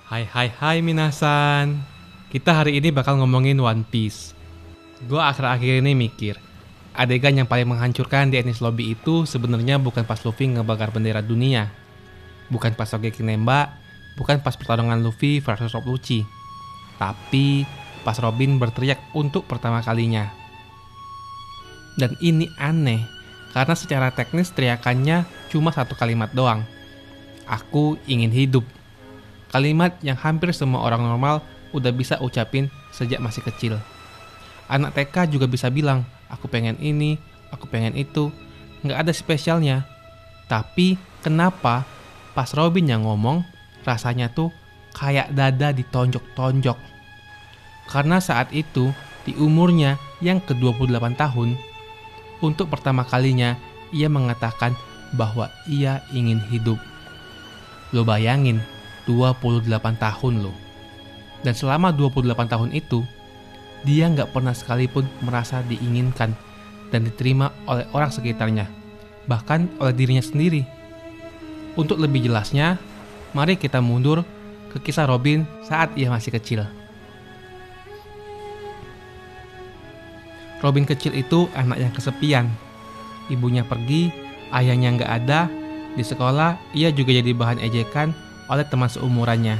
Hai minasan. Kita hari ini bakal ngomongin One Piece. Gue akhir-akhir ini mikir, adegan yang paling menghancurkan di Enies Lobby itu sebenarnya bukan pas Luffy ngebakar bendera dunia, bukan pas Shokugeki nembak, bukan pas pertarungan Luffy versus Rob Lucci, tapi pas Robin berteriak untuk pertama kalinya. Dan ini aneh, karena secara teknis teriakannya cuma satu kalimat doang. Aku ingin hidup. Kalimat yang hampir semua orang normal udah bisa ucapin sejak masih kecil. Anak TK juga bisa bilang, aku pengen ini, aku pengen itu. Nggak ada spesialnya. Tapi kenapa pas Robin yang ngomong, rasanya tuh kayak dada ditonjok-tonjok. Karena saat itu, di umurnya yang ke-28 tahun, untuk pertama kalinya ia mengatakan bahwa ia ingin hidup. Lo bayangin, 28 tahun loh. Dan selama 28 tahun itu, dia nggak pernah sekalipun merasa diinginkan dan diterima oleh orang sekitarnya, bahkan oleh dirinya sendiri. Untuk lebih jelasnya, mari kita mundur ke kisah Robin saat ia masih kecil. Robin kecil itu anak yang kesepian. Ibunya pergi, ayahnya nggak ada. Di sekolah, ia juga jadi bahan ejekan oleh teman seumurannya.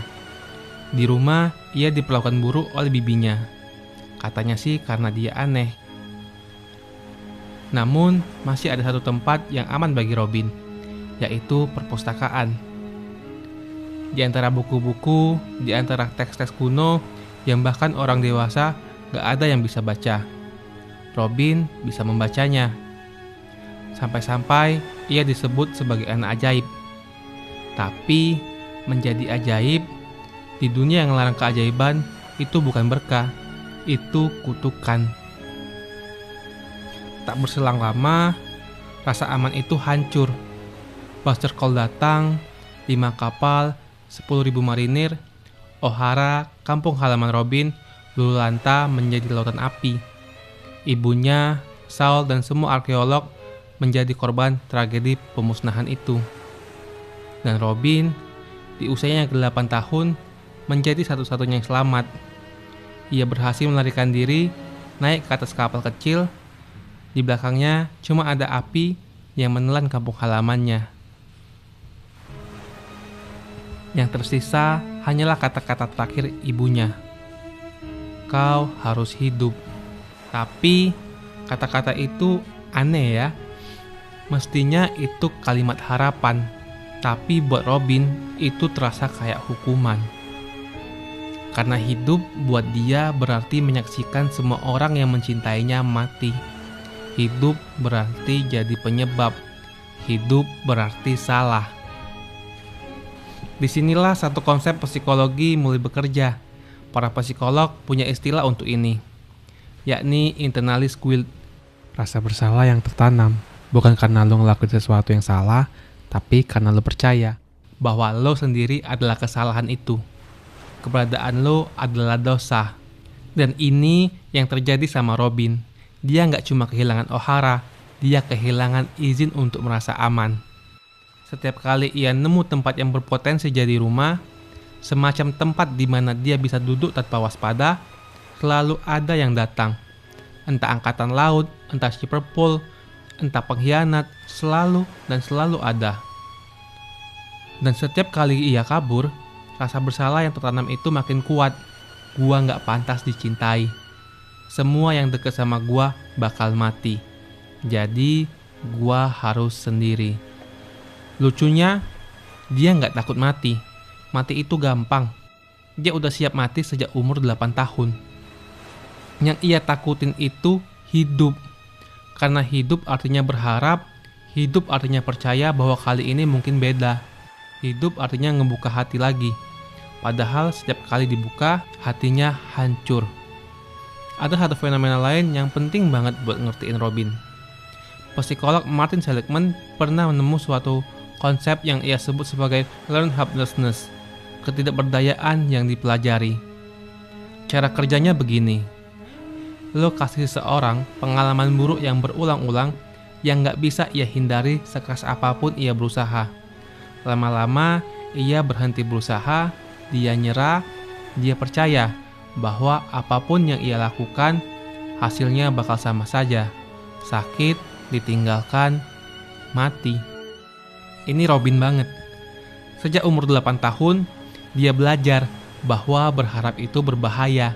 Di rumah, ia diperlakukan buruk oleh bibinya. Katanya sih karena dia aneh. Namun, masih ada satu tempat yang aman bagi Robin, yaitu perpustakaan. Di antara buku-buku, di antara teks-teks kuno, yang bahkan orang dewasa gak ada yang bisa baca, Robin bisa membacanya. Sampai-sampai ia disebut sebagai anak ajaib. Tapi menjadi ajaib di dunia yang larang keajaiban itu bukan berkah, itu kutukan. Tak berselang lama, rasa aman itu hancur. Buster Call datang, 5 kapal, 10.000 marinir, Ohara, kampung halaman Robin, luluh lantah menjadi lautan api. Ibunya, Saul dan semua arkeolog menjadi korban tragedi pemusnahan itu. Dan Robin, di usianya ke-8 tahun, menjadi satu-satunya yang selamat. Ia berhasil melarikan diri, naik ke atas kapal kecil. Di belakangnya cuma ada api yang menelan kampung halamannya. Yang tersisa hanyalah kata-kata terakhir ibunya. Kau harus hidup. Tapi kata-kata itu aneh ya. Mestinya itu kalimat harapan. Tapi buat Robin itu terasa kayak hukuman. Karena hidup buat dia berarti menyaksikan semua orang yang mencintainya mati. Hidup berarti jadi penyebab. Hidup berarti salah. Disinilah satu konsep psikologi mulai bekerja. Para psikolog punya istilah untuk ini, yakni internalis guilt. Rasa bersalah yang tertanam, bukan karena lo ngelakuin sesuatu yang salah, tapi karena lo percaya bahwa lo sendiri adalah kesalahan itu. Keberadaan lo adalah dosa. Dan ini yang terjadi sama Robin. Dia nggak cuma kehilangan Ohara, dia kehilangan izin untuk merasa aman. Setiap kali ia nemu tempat yang berpotensi jadi rumah, semacam tempat di mana dia bisa duduk tanpa waspada, selalu ada yang datang. Entah angkatan laut, entah shipperpool, entah pengkhianat, selalu dan selalu ada. Dan setiap kali ia kabur, rasa bersalah yang tertanam itu makin kuat. Gua gak pantas dicintai. Semua yang deket sama gua bakal mati. Jadi, gua harus sendiri. Lucunya, dia gak takut mati. Mati itu gampang. Dia udah siap mati sejak umur 8 tahun. Yang ia takutin itu hidup. Karena hidup artinya berharap, hidup artinya percaya bahwa kali ini mungkin beda. Hidup artinya ngebuka hati lagi. Padahal setiap kali dibuka, hatinya hancur. Ada satu fenomena lain yang penting banget buat ngertiin Robin. Psikolog Martin Seligman pernah menemu suatu konsep yang ia sebut sebagai learned helplessness, ketidakberdayaan yang dipelajari. Cara kerjanya begini. Lo kasih seseorang pengalaman buruk yang berulang-ulang yang gak bisa ia hindari sekeras apapun ia berusaha. Lama-lama ia berhenti berusaha dia nyerah, dia percaya bahwa apapun yang ia lakukan, hasilnya bakal sama saja. Sakit, ditinggalkan, mati. Ini Robin banget. Sejak umur 8 tahun, dia belajar bahwa berharap itu berbahaya.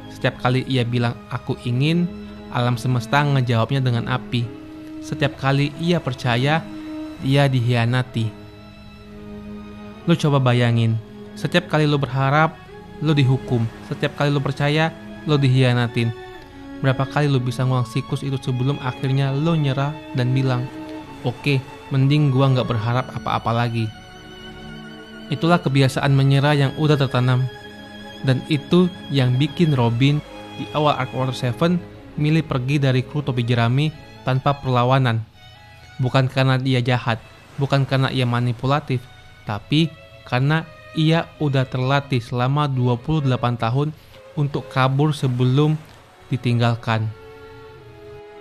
Setiap kali ia bilang aku ingin, alam semesta ngejawabnya dengan api. Setiap kali ia percaya, dia dihianati. Lu coba bayangin, setiap kali lu berharap, lu dihukum. Setiap kali lu percaya, lu dihianatin. Berapa kali lu bisa ngulang siklus itu sebelum akhirnya lu nyerah dan bilang, oke, mending gua gak berharap apa-apa lagi. Itulah kebiasaan menyerah yang udah tertanam. Dan itu yang bikin Robin di awal Arc Water 7 milih pergi dari kru topi jerami tanpa perlawanan. Bukan karena dia jahat, bukan karena ia manipulatif, tapi karena ia udah terlatih selama 28 tahun untuk kabur sebelum ditinggalkan.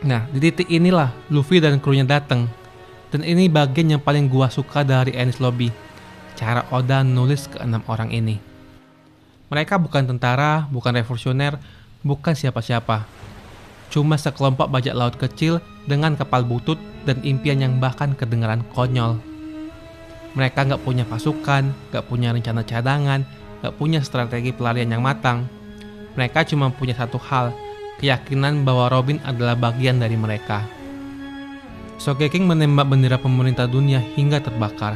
Nah, di titik inilah Luffy dan krunya datang. Dan ini bagian yang paling gua suka dari Enies Lobby. Cara Oda nulis ke 6 orang ini. Mereka bukan tentara, bukan revolusioner, bukan siapa-siapa. Cuma sekelompok bajak laut kecil dengan kapal butut dan impian yang bahkan kedengaran konyol. Mereka gak punya pasukan, gak punya rencana cadangan, gak punya strategi pelarian yang matang. Mereka cuma punya satu hal, keyakinan bahwa Robin adalah bagian dari mereka. Sogeking menembak bendera pemerintah dunia hingga terbakar.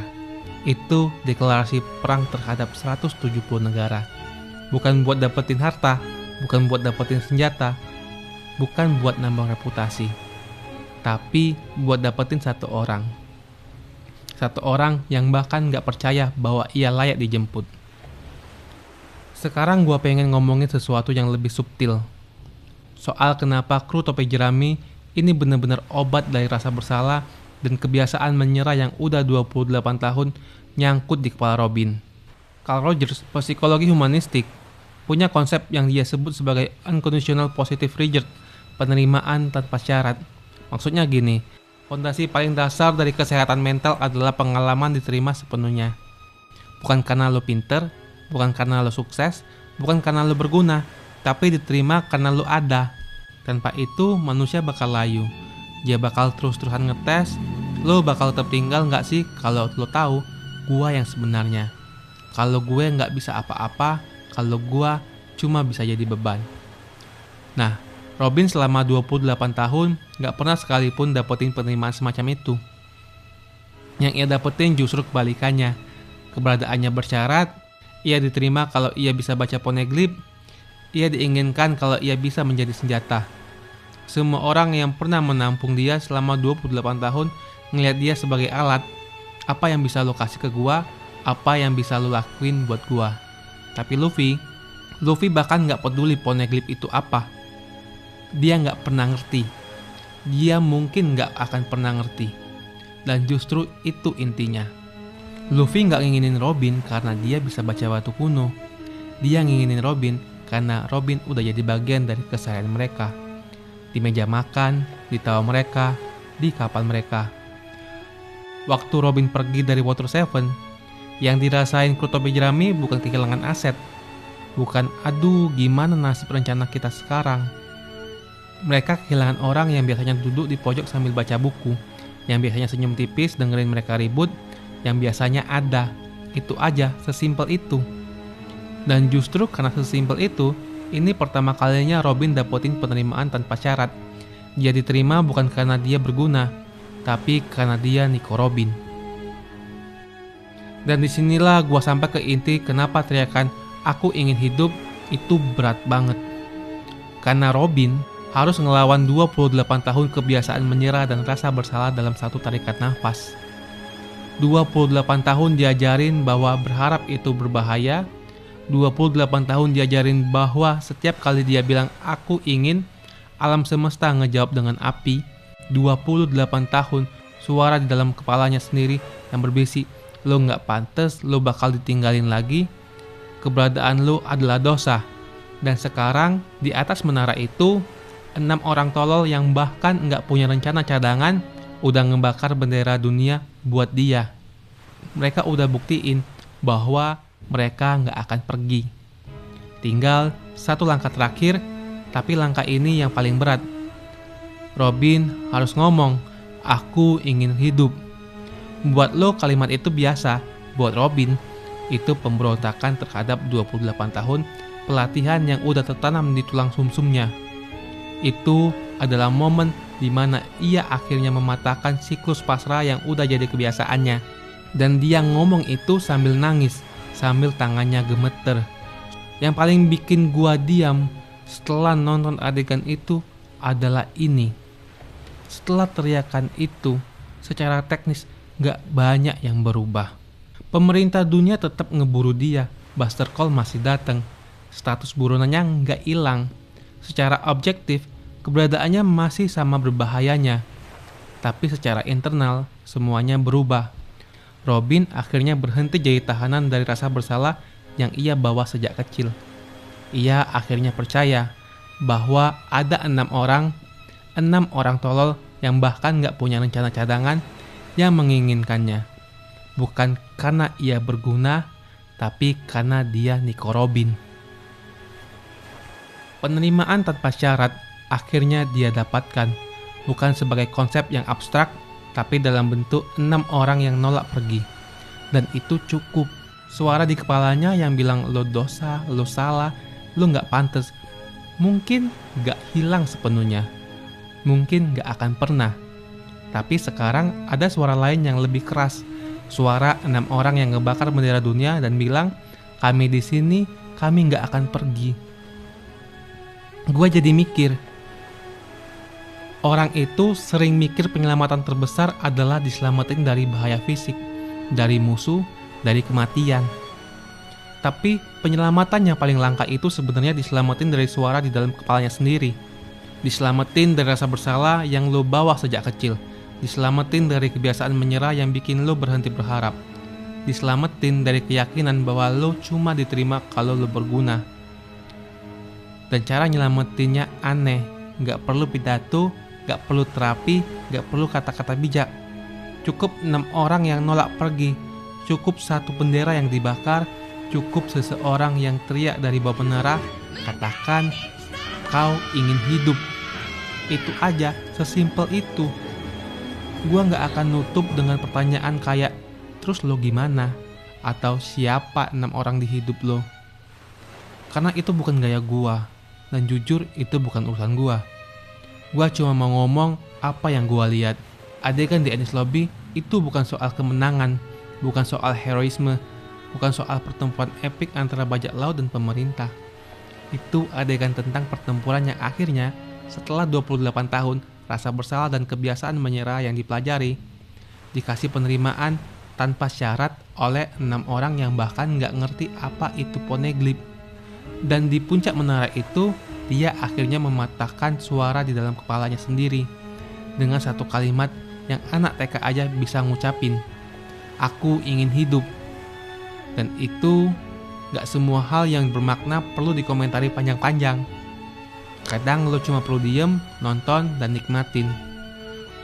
Itu deklarasi perang terhadap 170 negara. Bukan buat dapetin harta, bukan buat dapetin senjata, bukan buat nambah reputasi, tapi buat dapetin satu orang. Satu orang yang bahkan gak percaya bahwa ia layak dijemput. Sekarang gua pengen ngomongin sesuatu yang lebih subtil. Soal kenapa kru topi jerami ini benar-benar obat dari rasa bersalah dan kebiasaan menyerah yang udah 28 tahun nyangkut di kepala Robin. Carl Rogers, psikologi humanistik, punya konsep yang dia sebut sebagai unconditional positive regard, penerimaan tanpa syarat. Maksudnya gini, fondasi paling dasar dari kesehatan mental adalah pengalaman diterima sepenuhnya. Bukan karena lo pinter, bukan karena lo sukses, bukan karena lo berguna, tapi diterima karena lo ada. Tanpa itu, manusia bakal layu. Dia bakal terus-terusan ngetes, lo bakal tertinggal gak sih kalau lo tahu gua yang sebenarnya. Kalau gue gak bisa apa-apa, kalau gua cuma bisa jadi beban. Nah, Robin selama 28 tahun gak pernah sekalipun dapetin penerimaan semacam itu. Yang ia dapetin justru kebalikannya. Keberadaannya bersyarat, ia diterima kalau ia bisa baca poneglyph, ia diinginkan kalau ia bisa menjadi senjata. Semua orang yang pernah menampung dia selama 28 tahun ngelihat dia sebagai alat. Apa yang bisa lo kasih ke gua, apa yang bisa lo lakuin buat gua. Tapi Luffy bahkan gak peduli poneglyph itu apa. Dia gak pernah ngerti. Dia mungkin gak akan pernah ngerti. Dan justru itu intinya. Luffy gak nginginin Robin karena dia bisa baca batu kuno. Dia nginginin Robin karena Robin udah jadi bagian dari keseharian mereka. Di meja makan, di tawa mereka, di kapal mereka. Waktu Robin pergi dari Water 7, yang dirasain kru topi jerami bukan kehilangan aset. Bukan, aduh gimana nasib rencana kita sekarang. Mereka kehilangan orang yang biasanya duduk di pojok sambil baca buku, yang biasanya senyum tipis dengerin mereka ribut, yang biasanya ada. Itu aja, sesimpel itu. Dan justru karena sesimpel itu, ini pertama kalinya Robin dapetin penerimaan tanpa syarat. Dia diterima bukan karena dia berguna, tapi karena dia Nico Robin. Dan disinilah gua sampai ke inti kenapa teriakan aku ingin hidup itu berat banget. Karena Robin harus ngelawan 28 tahun kebiasaan menyerah dan rasa bersalah dalam satu tarikan nafas. 28 tahun diajarin bahwa berharap itu berbahaya. 28 tahun diajarin bahwa setiap kali dia bilang aku ingin, alam semesta ngejawab dengan api. 28 tahun suara di dalam kepalanya sendiri yang berbisik, lo gak pantas, lo bakal ditinggalin lagi, keberadaan lo adalah dosa. Dan sekarang di atas menara itu 6 orang tolol yang bahkan gak punya rencana cadangan udah ngebakar bendera dunia buat dia. Mereka udah buktiin bahwa mereka nggak akan pergi. Tinggal satu langkah terakhir, tapi langkah ini yang paling berat. Robin harus ngomong, aku ingin hidup. Buat lo kalimat itu biasa, buat Robin itu pemberontakan terhadap 28 tahun pelatihan yang udah tertanam di tulang sumsumnya. Itu adalah momen di mana ia akhirnya mematahkan siklus pasrah yang udah jadi kebiasaannya. Dan dia ngomong itu sambil nangis, sambil tangannya gemeter. Yang paling bikin gua diam setelah nonton adegan itu adalah ini. Setelah teriakan itu, secara teknis gak banyak yang berubah. Pemerintah dunia tetap ngeburu dia. Buster Call masih datang. Status buronannya gak hilang. Secara objektif, keberadaannya masih sama berbahayanya. Tapi secara internal, semuanya berubah. Robin akhirnya berhenti jadi tahanan dari rasa bersalah yang ia bawa sejak kecil. Ia akhirnya percaya bahwa ada 6 orang tolol yang bahkan gak punya rencana cadangan yang menginginkannya. Bukan karena ia berguna, tapi karena dia Nico Robin. Penerimaan tanpa syarat akhirnya dia dapatkan, bukan sebagai konsep yang abstrak, tapi dalam bentuk 6 orang yang nolak pergi. Dan itu cukup. Suara di kepalanya yang bilang lo dosa, lo salah, lo gak pantas, mungkin gak hilang sepenuhnya. Mungkin gak akan pernah. Tapi sekarang ada suara lain yang lebih keras. Suara 6 orang yang ngebakar bendera dunia dan bilang, kami di sini, kami gak akan pergi. Gua jadi mikir, orang itu sering mikir penyelamatan terbesar adalah diselamatin dari bahaya fisik, dari musuh, dari kematian. Tapi penyelamatan yang paling langka itu sebenarnya diselamatin dari suara di dalam kepalanya sendiri. Diselamatin dari rasa bersalah yang lo bawa sejak kecil. Diselamatin dari kebiasaan menyerah yang bikin lo berhenti berharap. Diselamatin dari keyakinan bahwa lo cuma diterima kalau lo berguna. Dan cara nyelamatinnya aneh. Gak perlu pidato, gak perlu terapi, gak perlu kata-kata bijak. Cukup 6 orang yang nolak pergi. Cukup satu bendera yang dibakar. Cukup seseorang yang teriak dari bawah menara, katakan, kau ingin hidup. Itu aja, sesimpel itu. Gua gak akan nutup dengan pertanyaan kayak, terus lo gimana? Atau siapa 6 orang di hidup lo? Karena itu bukan gaya gua. Dan jujur itu bukan urusan gua. Gua cuma mau ngomong apa yang gua lihat. Adegan di Enies Lobby itu bukan soal kemenangan, bukan soal heroisme, bukan soal pertempuran epik antara bajak laut dan pemerintah. Itu adegan tentang pertempuran yang akhirnya setelah 28 tahun rasa bersalah dan kebiasaan menyerah yang dipelajari dikasih penerimaan tanpa syarat oleh 6 orang yang bahkan gak ngerti apa itu poneglyph. Dan di puncak menara itu dia akhirnya mematahkan suara di dalam kepalanya sendiri dengan satu kalimat yang anak TK aja bisa ngucapin, aku ingin hidup. Dan itu gak semua hal yang bermakna perlu dikomentari panjang-panjang. Kadang lo cuma perlu diem, nonton, dan nikmatin.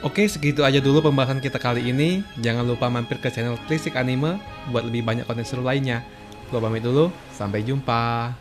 Oke, segitu aja dulu pembahasan kita kali ini. Jangan lupa mampir ke channel Trisik Anime buat lebih banyak konten seru lainnya. Gua pamit dulu, sampai jumpa.